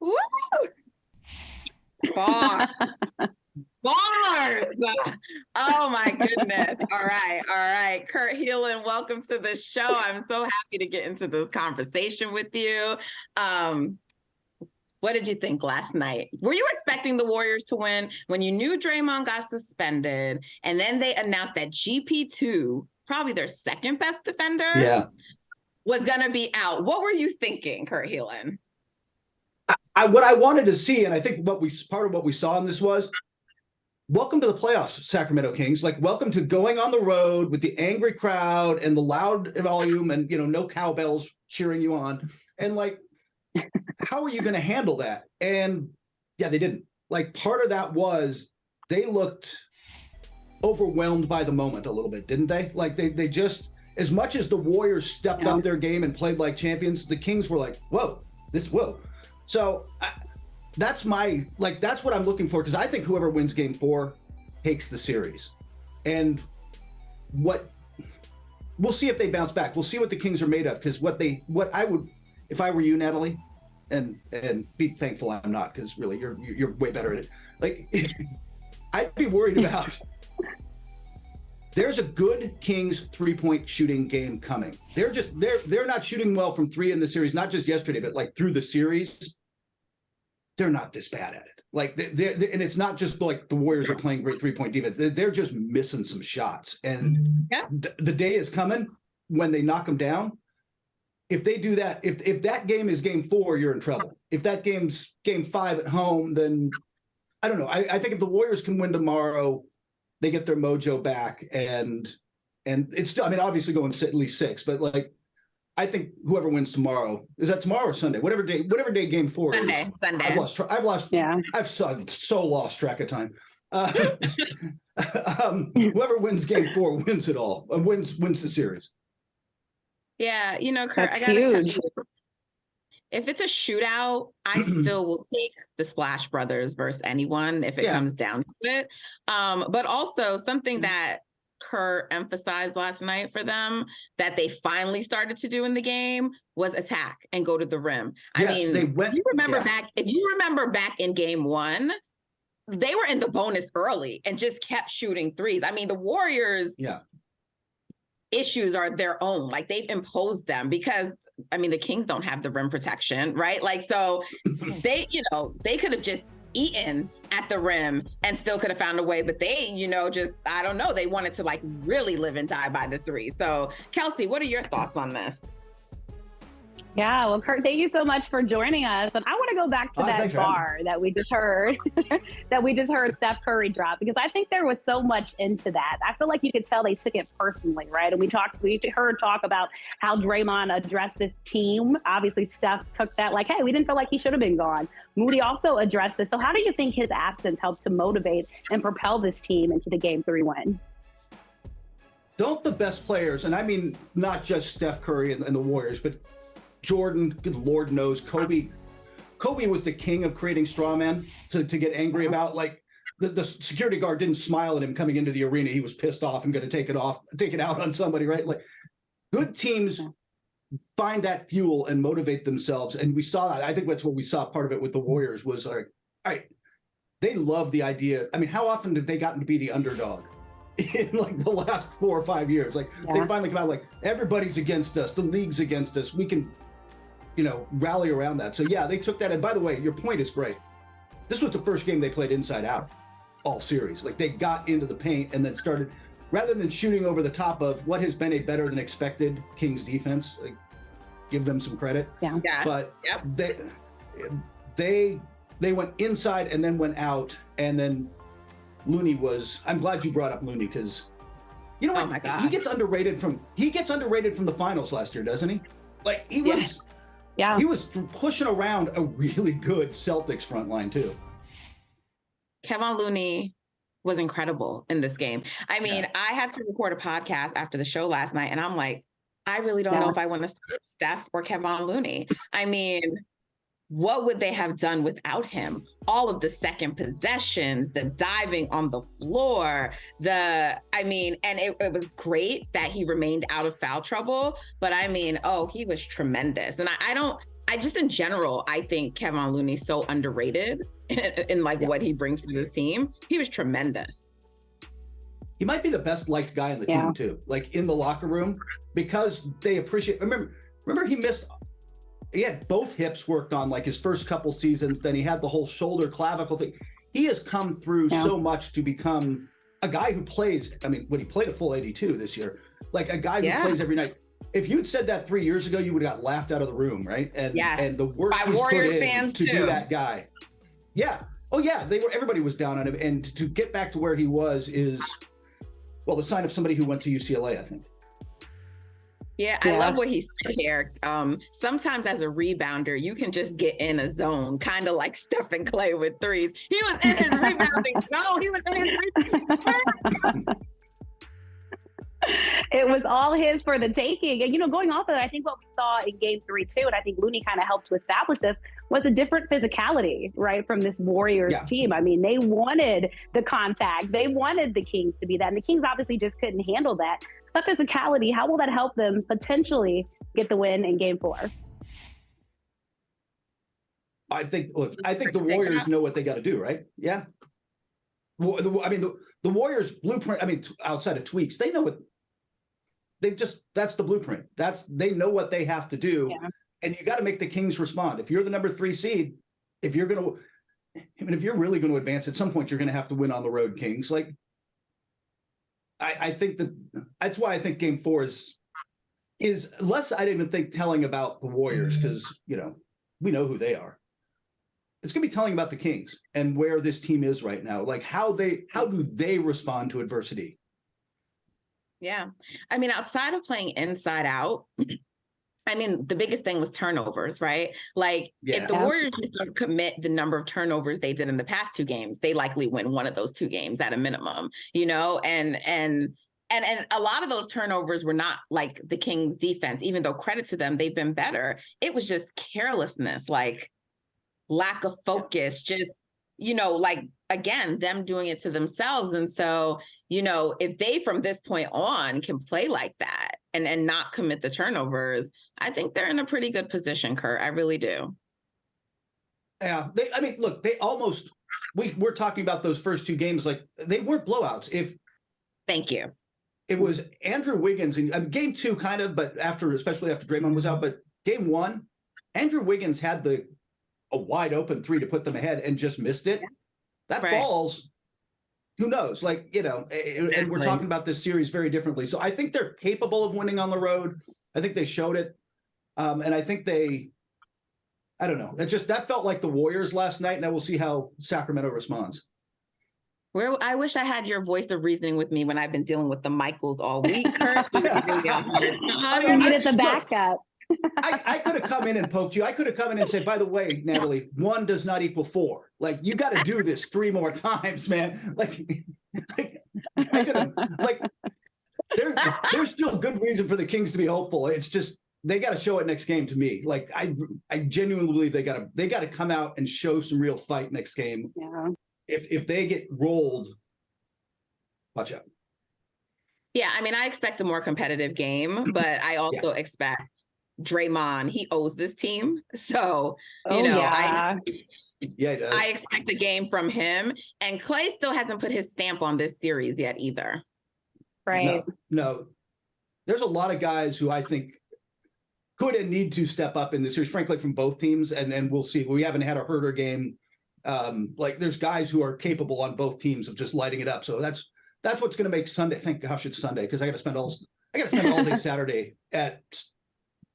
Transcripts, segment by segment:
Woo! Bars. Bars. Oh my goodness. All right. Kurt Helin, welcome to the show. I'm so happy to get into this conversation with you. What did you think last night? Were you expecting the Warriors to win when you knew Draymond got suspended and then they announced that GP2, probably their second best defender, was going to be out? What were you thinking, Kurt Helin? What I wanted to see, and I think part of what we saw in this was, welcome to the playoffs, Sacramento Kings. Like, welcome to going on the road with the angry crowd and the loud volume and, no cowbells cheering you on. And like, how are you going to handle that? And yeah, they didn't. Like, part of that was they looked overwhelmed by the moment a little bit, didn't they? Like, they just, as much as the Warriors stepped up their game and played like champions, the Kings were like, whoa. So that's what I'm looking for, because I think whoever wins game 4 takes the series. And we'll see if they bounce back. We'll see what the Kings are made of, because what I would, if I were you, Natalie, and be thankful I'm not, because really you're way better at it. Like, I'd be worried about, there's a good Kings 3-point shooting game coming. They're not shooting well from 3 in the series, not just yesterday, but like through the series. They're not this bad at it. Like, they're and it's not just like the Warriors are playing great 3-point defense. They're just missing some shots. And the day is coming when they knock them down. If they do that, if that game is game 4, you're in trouble. If that game's game 5 at home, then I don't know. I think if the Warriors can win tomorrow, they get their mojo back, and it's still, I mean, obviously going at least 6, but like, I think whoever wins tomorrow, is that tomorrow or Sunday? Whatever day game 4 Sunday, is. Sunday. I've so lost track of time. Whoever wins game 4 wins it all, wins the series. Yeah, Kurt, I gotta tell you, if it's a shootout, I still will take the Splash Brothers versus anyone if it comes down to it. But also something that Kurt emphasized last night for them that they finally started to do in the game was attack and go to the rim. If you remember back in game 1, they were in the bonus early and just kept shooting threes. I mean, the Warriors issues are their own. Like, they've imposed them because, I mean, the Kings don't have the rim protection, right? Like, so they could have just eaten at the rim and still could have found a way, but they, I don't know, they wanted to like really live and die by the 3. So Kelsey, what are your thoughts on this? Yeah, well, Kurt, thank you so much for joining us. And I want to go back to that bar that we just heard, Steph Curry drop, because I think there was so much into that. I feel like you could tell they took it personally, right? And we heard talk about how Draymond addressed this team. Obviously, Steph took that like, hey, we didn't feel like he should have been gone. Moody also addressed this. So how do you think his absence helped to motivate and propel this team into the game 3 win? Don't the best players, and I mean not just Steph Curry and the Warriors, but Jordan, good Lord knows, Kobe was the king of creating straw men to get angry about. Like, the security guard didn't smile at him coming into the arena. He was pissed off and going to take it out on somebody, right? Like, good teams find that fuel and motivate themselves. And we saw that. I think that's what we saw. Part of it with the Warriors was like, all right, they love the idea. I mean, how often did they gotten to be the underdog in like the last 4 or 5 years? Like, they finally come out like, everybody's against us. The league's against us. We can, rally around that. So yeah, they took that. And by the way, your point is great. This was the first game they played inside out all series. Like, they got into the paint and then started, rather than shooting over the top of what has been a better than expected Kings defense, like, give them some credit. Yeah. Yes. But they went inside and then went out. And then Looney I'm glad you brought up Looney, because you know what? Oh my God. He gets underrated from the finals last year, doesn't he? Like, he was pushing around a really good Celtics front line too. Kevon Looney was incredible in this game. I mean, I had to record a podcast after the show last night, and I'm like, I really don't know if I want to start Steph or Kevon Looney. I mean, what would they have done without him? All of the second possessions, the diving on the floor, and it was great that he remained out of foul trouble, but I mean, he was tremendous. And in general, I think Kevon Looney is so underrated in like what he brings to this team. He was tremendous. He might be the best liked guy on the team too, like in the locker room, because they appreciate. Remember he had both hips worked on like his first couple seasons. Then he had the whole shoulder clavicle thing. He has come through so much to become a guy who plays. I mean, when he played a full 82 this year, like a guy who plays every night. If you'd said that 3 years ago, you would have got laughed out of the room, right? And the work he's put in to be that guy. Yeah. Oh yeah. Everybody was down on him, and to get back to where he was is, well, the sign of somebody who went to UCLA, I think. Yeah, I love what he said here. Sometimes as a rebounder, you can just get in a zone, kind of like Steph and Clay with threes. He was in his rebounding zone. He was in his rebounding. It was all his for the taking. And, going off of that, I think what we saw in game 3 too, and I think Looney kind of helped to establish this, was a different physicality, right, from this Warriors team. I mean, they wanted the contact. They wanted the Kings to be that. And the Kings obviously just couldn't handle that. So that physicality, how will that help them potentially get the win in game 4? I think the Warriors know what they got to do, right? Yeah. The Warriors blueprint, outside of tweaks, they know what that's the blueprint. They know what they have to do. Yeah. And you got to make the Kings respond. If you're the number 3 seed, if you're really going to advance at some point, you're going to have to win on the road, Kings. Like, I think that's why I think game 4 is less, I didn't even think telling about the Warriors, because, we know who they are. It's going to be telling about the Kings and where this team is right now. Like how do they respond to adversity? Yeah. Outside of playing inside out, the biggest thing was turnovers, right? Like if the Warriors don't commit the number of turnovers they did in the past 2 games, they likely win one of those 2 games at a minimum, and a lot of those turnovers were not like the Kings defense, even though credit to them, they've been better. It was just carelessness, like lack of focus, just, again, them doing it to themselves. And so, if they from this point on can play like that and not commit the turnovers, I think they're in a pretty good position, Kurt. I really do. Yeah. We're talking about those first 2 games, like they weren't blowouts. Thank you. It was Andrew Wiggins in game 2 kind of, but especially after Draymond was out, but game 1, Andrew Wiggins had a wide open 3 to put them ahead and just missed it. That falls, who knows? Like, and we're talking about this series very differently. So I think they're capable of winning on the road. I think they showed it. And I think I don't know. That felt like the Warriors last night, and I will see how Sacramento responds. I wish I had your voice of reasoning with me when I've been dealing with the Michaels all week, Kurt. You needed the backup. I could have come in and poked you. I could have come in and said, by the way, Natalie, 1 does not equal 4. Like, you got to do this 3 more times, man. Like, I could have, like, there's still good reason for the Kings to be hopeful. It's just, they got to show it next game to me. Like, I genuinely believe they got to come out and show some real fight next game. Yeah. If they get rolled, watch out. Yeah. I expect a more competitive game, but I also expect Draymond, he owes this team. So, he does. I expect a game from him. And Clay still hasn't put his stamp on this series yet either. Right. No. There's a lot of guys who I think could and need to step up in this series, frankly, from both teams. And we'll see. We haven't had a Herder game. There's guys who are capable on both teams of just lighting it up. So that's what's going to make Sunday. Thank gosh it's Sunday, because I got to spend all day Saturday at,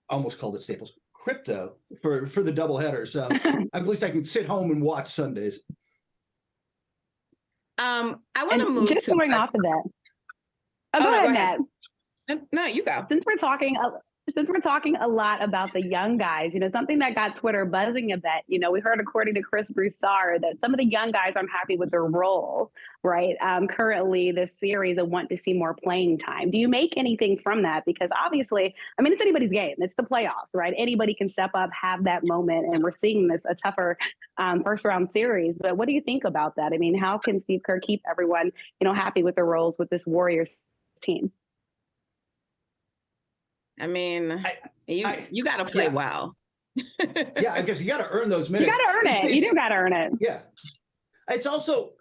almost called it Staples, Crypto for the doubleheader. So at least I can sit home and watch Sundays. I want to move just going off of that. Go ahead, Matt. No, you go. Since we're talking a lot about the young guys, something that got Twitter buzzing a bit, we heard, according to Chris Broussard, that some of the young guys aren't happy with their role, right? Currently this series and want to see more playing time. Do you make anything from that? Because obviously, it's anybody's game. It's the playoffs, right? Anybody can step up, have that moment. And we're seeing a tougher first round series. But what do you think about that? How can Steve Kerr keep everyone, happy with their roles with this Warriors team? You got to play well. Yeah, I guess you got to earn those minutes. You got to earn it. You do got to earn it. Yeah. It's also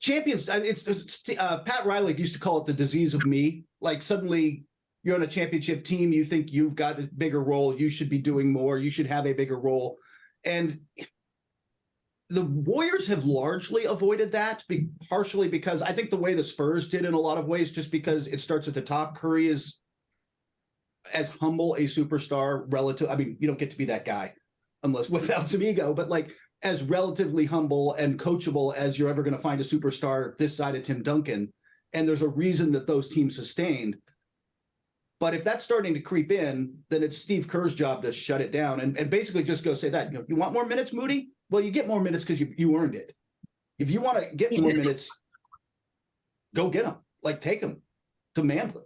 champions. Pat Riley used to call it the disease of me. Like suddenly you're on a championship team. You think you've got a bigger role. You should be doing more. You should have a bigger role. And the Warriors have largely avoided that, partially because I think the way the Spurs did in a lot of ways, just because it starts at the top. Curry is as humble a superstar relative. I mean, you don't get to be that guy unless without some ego, but like as relatively humble and coachable as you're ever going to find a superstar this side of Tim Duncan. And there's a reason that those teams sustained. But if that's starting to creep in, then it's Steve Kerr's job to shut it down and basically just go say that, you want more minutes, Moody? Well, you get more minutes because you earned it. If you want to get more minutes, go get them. Like, take them. Demand them.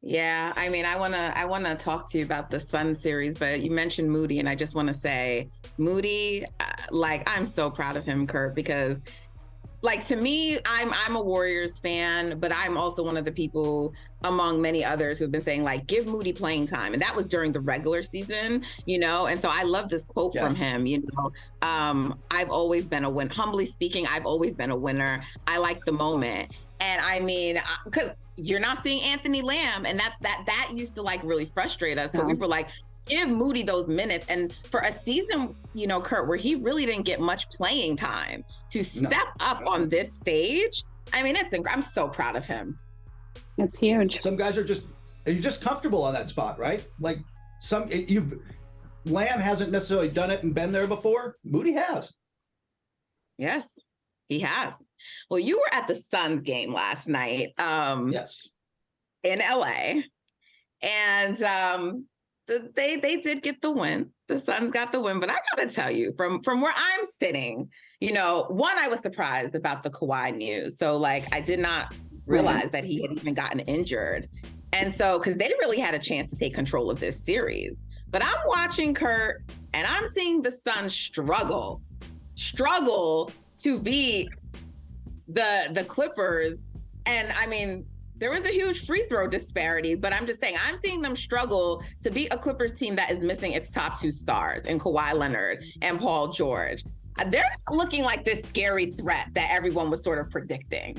Yeah, I mean, I wanna talk to you about the Sun series, but you mentioned Moody, and I just want to say, Moody, I'm so proud of him, Kurt, because, to me, I'm a Warriors fan, but I'm also one of the people among many others who've been saying, give Moody playing time, and that was during the regular season, and so I love this quote from him. I've always been a winner. Humbly speaking, I've always been a winner. I like the moment. And I mean, because you're not seeing Anthony Lamb, and that used to really frustrate us. So we were like, give Moody those minutes. And for a season, Kurt, where he really didn't get much playing time, to step up on this stage, I mean, I'm so proud of him. It's huge. Some guys are just comfortable on that spot, right? Like Lamb hasn't necessarily done it and been there before. Moody has. Yes, he has. Well, you were at the Suns game last night. Yes. In LA. And they did get the win. The Suns got the win. But I gotta tell you, from where I'm sitting, one, I was surprised about the Kawhi news. So I did not realize that he had even gotten injured. And so, because they really had a chance to take control of this series. But I'm watching Kurt, and I'm seeing the Suns struggle to beat the Clippers. And I mean, there was a huge free throw disparity, but I'm just saying, I'm seeing them struggle to beat a Clippers team that is missing its top two stars in Kawhi Leonard and Paul George. They're looking like this scary threat that everyone was sort of predicting.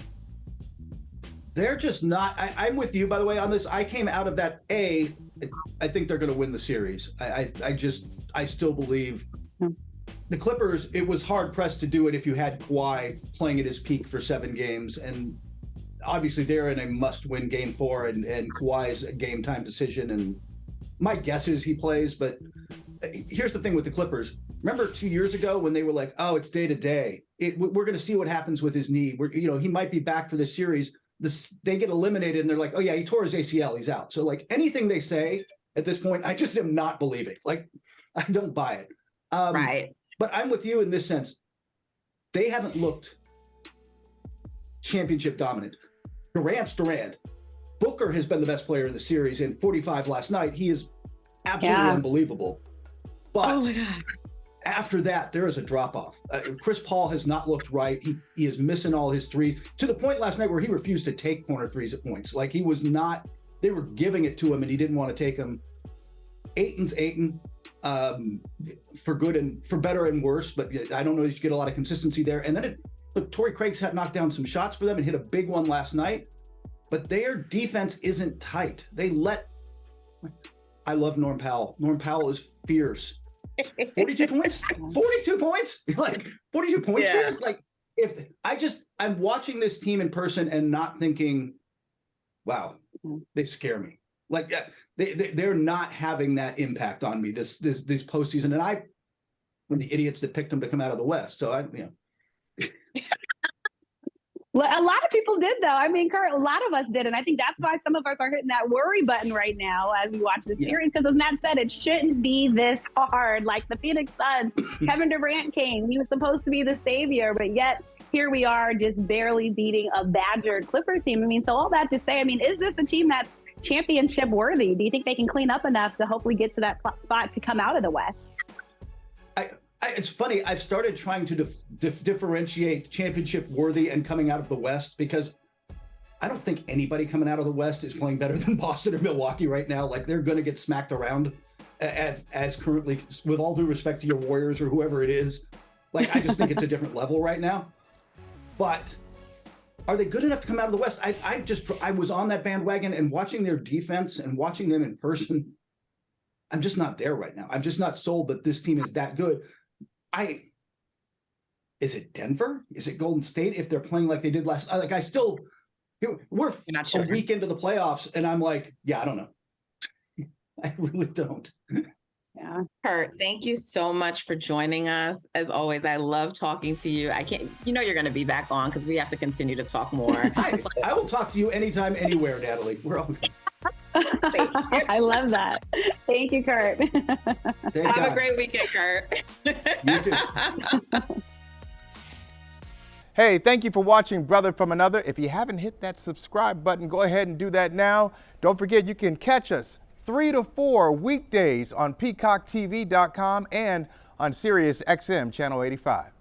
They're just not. I'm with you, by the way, on this. I came out of that. I think they're going to win the series. I still believe the Clippers, it was hard pressed to do it if you had Kawhi playing at his peak for 7 games. And obviously they're in a must-win game 4, and Kawhi's a game time decision. And my guess is he plays. But here's the thing with the Clippers. Remember 2 years ago when they were like, oh, it's day to day. We're going to see what happens with his knee. He might be back for this series. They get eliminated and they're like, oh yeah, he tore his ACL. He's out. So anything they say at this point, I just am not believing. I don't buy it. Right. But I'm with you in this sense. They haven't looked championship dominant. Durant's Durant. Booker has been the best player in the series in 45 last night. He is absolutely unbelievable. But oh my God. After that, there is a drop-off. Chris Paul has not looked right. He is missing all his threes, to the point last night where he refused to take corner threes at points. He was not, they were giving it to him and he didn't want to take them. Ayton's Ayton, for good and for better and worse, but I don't know if you get a lot of consistency there. And then Torrey Craig's had knocked down some shots for them and hit a big one last night, but their defense isn't tight. I love Norm Powell. Norm Powell is fierce. 42 points? 42 points? 42 points? Yeah. I'm watching this team in person and not thinking, wow, they scare me. They're not having that impact on me this postseason. And I'm the idiots that picked them to come out of the West. So A lot of people did, though. I mean, Kurt, a lot of us did. And I think that's why some of us are hitting that worry button right now as we watch the series. Because as Matt said, it shouldn't be this hard. Like the Phoenix Suns, Kevin Durant came. He was supposed to be the savior, but yet here we are just barely beating a badgered Clippers team. I mean, so all that to say, is this a team that's championship worthy? Do you think they can clean up enough to hopefully get to that spot to come out of the West? It's funny. I've started trying to differentiate championship worthy and coming out of the West, because I don't think anybody coming out of the West is playing better than Boston or Milwaukee right now. They're going to get smacked around. as currently, with all due respect to your Warriors or whoever it is. Like, I just think it's a different level right now. But are they good enough to come out of the West? I was on that bandwagon, and watching their defense and watching them in person, I'm just not there right now. I'm just not sold that this team is that good. Is it Denver? Is it Golden State? If they're playing like they did last, we're not sure. A week into the playoffs, and I'm like, yeah, I don't know. I really don't. Yeah. Kurt, thank you so much for joining us. As always, I love talking to you. You're going to be back on because we have to continue to talk more. I will talk to you anytime, anywhere, Natalie. We're all good. I love that. Thank you, Kurt. Have a great weekend, Kurt. You too. Hey, thank you for watching Brother from Another. If you haven't hit that subscribe button, go ahead and do that now. Don't forget, you can catch us 3 to 4 weekdays on PeacockTV.com and on Sirius XM Channel 85.